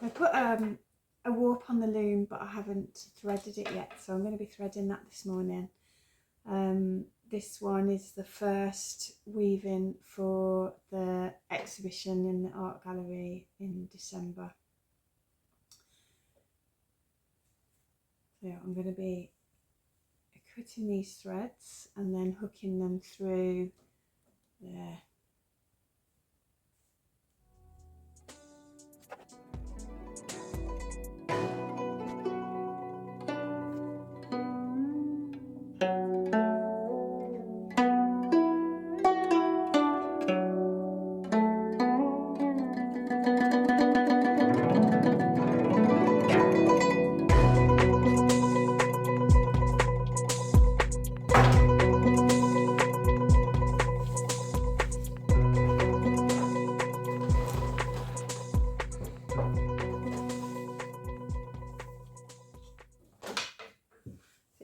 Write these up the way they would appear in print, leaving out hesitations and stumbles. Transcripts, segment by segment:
I put a warp on the loom, but I haven't threaded it yet, so I'm going to be threading that this morning. This one is the first weaving for the exhibition in the art gallery in December. So I'm going to be cutting these threads and then hooking them through there.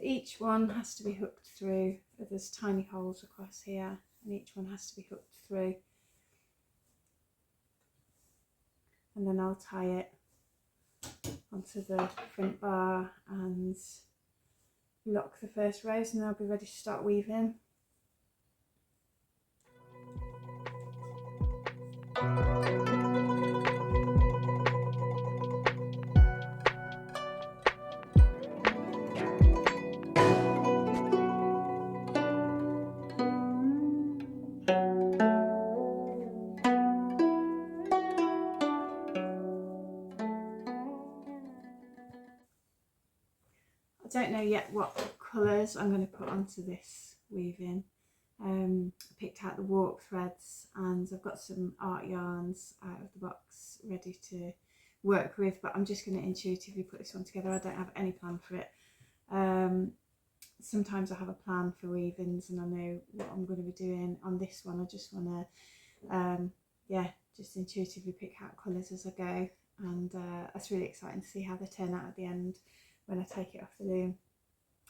Each one has to be hooked through. There's tiny holes across here, and each one has to be hooked through. And then I'll tie it onto the front bar and lock the first rows, and I'll be ready to start weaving. I don't know yet what colours I'm going to put onto this weaving. I picked out the warp threads, and I've got some art yarns out of the box ready to work with, but I'm just going to intuitively put this one together. I don't have any plan for it. Sometimes I have a plan for weavings and I know what I'm going to be doing. On this one I just want to yeah, just intuitively pick out colours as I go, and it's really exciting to see how they turn out at the end when I take it off the loom.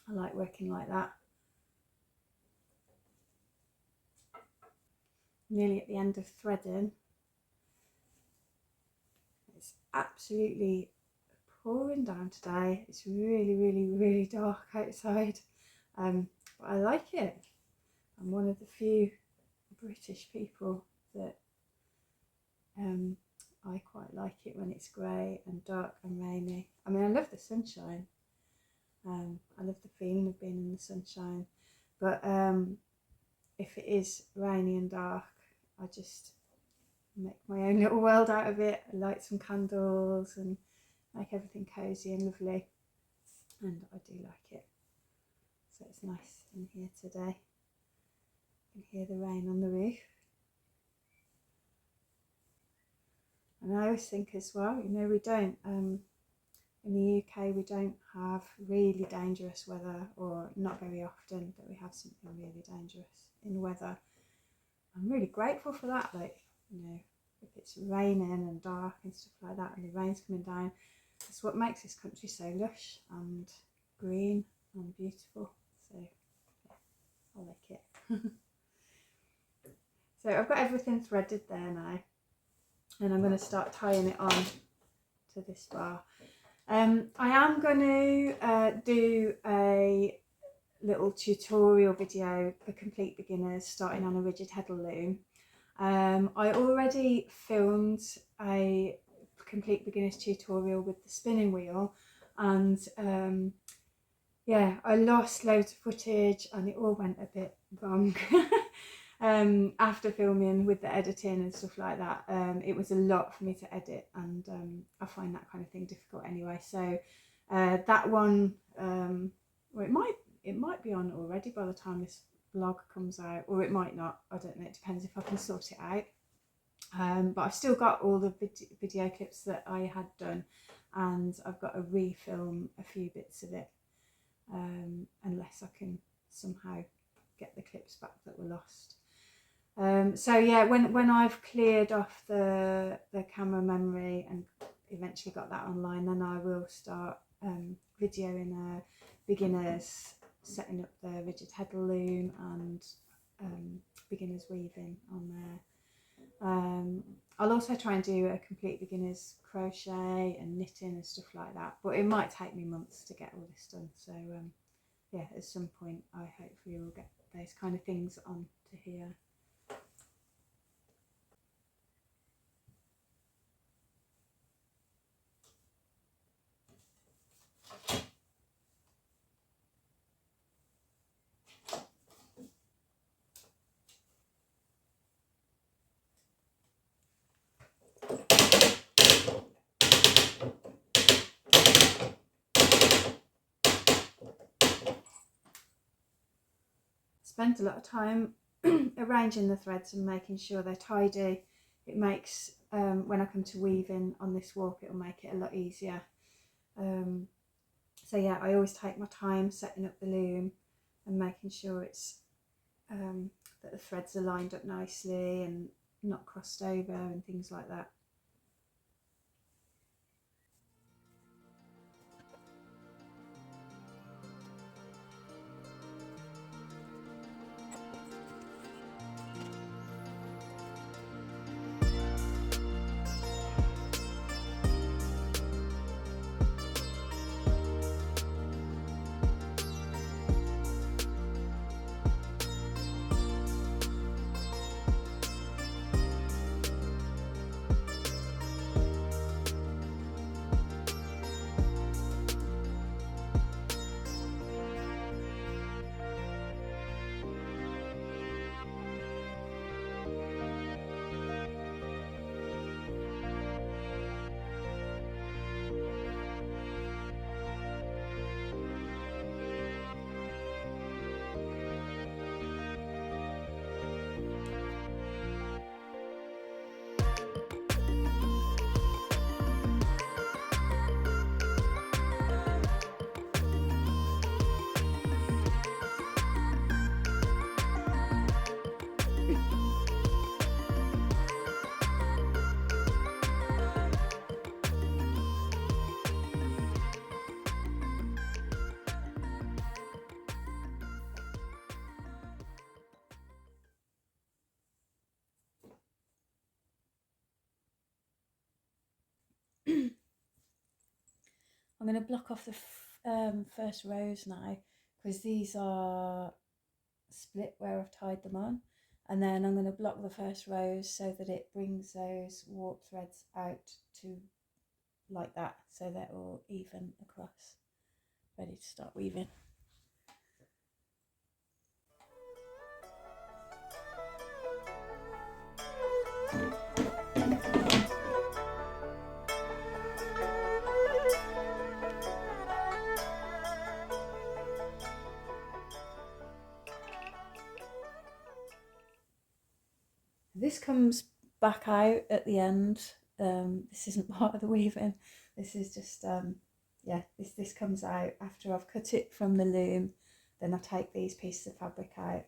I like working like that. Nearly at the end of threading. It's absolutely pouring down today. It's really dark outside, but I like it. I'm one of the few British people that I quite like it when it's grey and dark and rainy. I mean, I love the sunshine. I love the feeling of being in the sunshine, but if it is rainy and dark, I just make my own little world out of it. I light some candles and make everything cosy and lovely, and I do like it. So it's nice in here today. You can hear the rain on the roof. And I always think as well, you know, we don't, in the UK we don't have really dangerous weather, or not very often that we have something really dangerous in weather. I'm really grateful for that. Like, you know, if it's raining and dark and stuff like that and the rain's coming down, it's what makes this country so lush and green and beautiful. So yeah, I like it. So I've got everything threaded there now, and I'm going to start tying it on to this bar. I am going to do a little tutorial video for complete beginners starting on a rigid heddle loom. I already filmed a complete beginners tutorial with the spinning wheel, and yeah, I lost loads of footage and it all went a bit wrong. After filming with the editing and stuff like that, it was a lot for me to edit, and I find that kind of thing difficult anyway. So that one, well, it might be on already by the time this vlog comes out, or it might not. I don't know, it depends if I can sort it out. But I've still got all the video clips that I had done, and I've got to refilm a few bits of it, unless I can somehow get the clips back that were lost. So yeah, when I've cleared off the camera memory and eventually got that online, then I will start videoing beginners setting up the rigid heddle loom and beginners weaving on there. I'll also try and do a complete beginner's crochet and knitting and stuff like that, but it might take me months to get all this done. So yeah, at some point I hopefully will get those kind of things on to here. Spent a lot of time arranging the threads and making sure they're tidy. It makes when I come to weaving on this warp, it'll make it a lot easier. So yeah, I always take my time setting up the loom and making sure it's that the threads are lined up nicely and not crossed over and things like that. I'm going to block off the first rows now, because these are split where I've tied them on, and then I'm going to block the first rows so that it brings those warp threads out to like that, so they're all even across, ready to start weaving. This comes back out at the end. This isn't part of the weaving. This is just yeah, this comes out after I've cut it from the loom. Then I take these pieces of fabric out.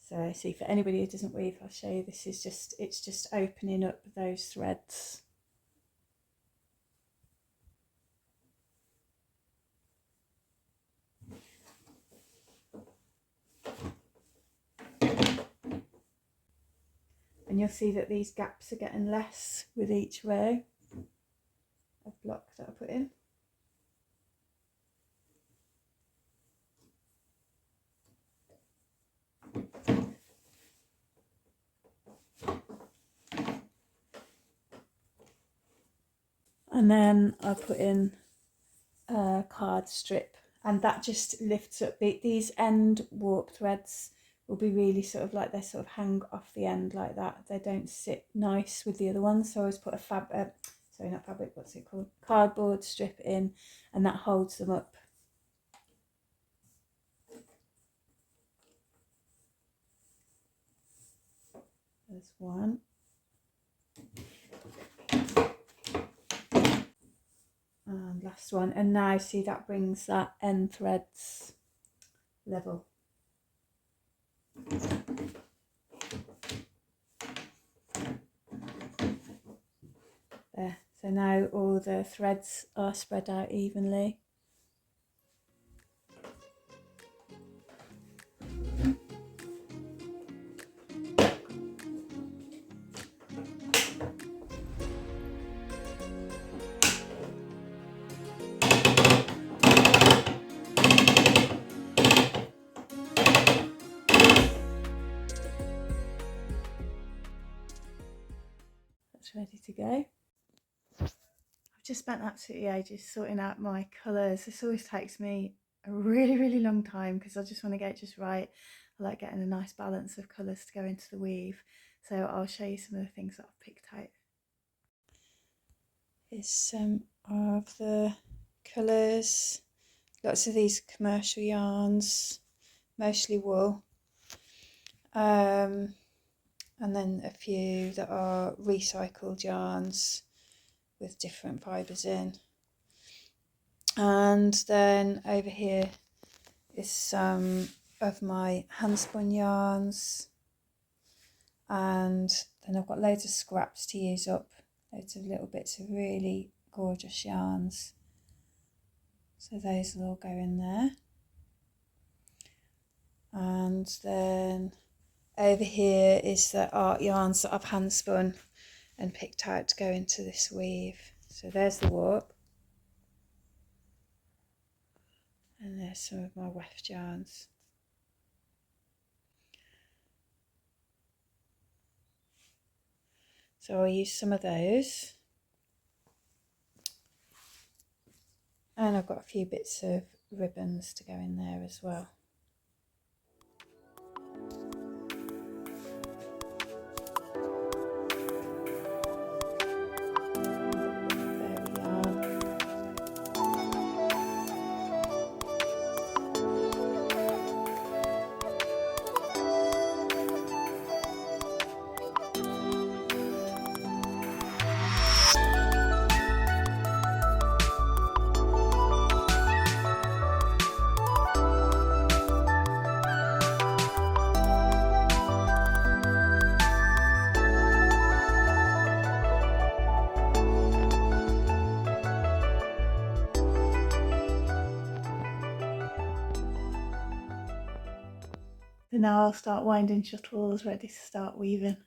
So see, for anybody who doesn't weave, I'll show you. This is just, it's just opening up those threads. And you'll see that these gaps are getting less with each row of block that I put in. And then I put in a card strip, and that just lifts up these end warp threads will be really sort of like, they sort of hang off the end like that. They don't sit nice with the other ones. So I always put a sorry, not fabric, what's it called? Cardboard strip in, and that holds them up. There's one. And last one. And now see, that brings that end threads level. There. So now all the threads are spread out evenly. ready to go. I've just spent absolutely ages sorting out my colours. This always takes me a really long time because I just want to get it just right. I like getting a nice balance of colours to go into the weave. So I'll show you some of the things that I've picked out. Here's some of the colours. Lots of these commercial yarns, mostly wool. And then a few that are recycled yarns with different fibres in. And then over here is some of my hand spun yarns, and then I've got loads of scraps to use up, loads of little bits of really gorgeous yarns, so those will all go in there. And then over here is the art yarns that I've hand spun and picked out to go into this weave. So there's the warp, and there's some of my weft yarns. So I'll use some of those, and I've got a few bits of ribbons to go in there as well. So now I'll start winding shuttles ready to start weaving.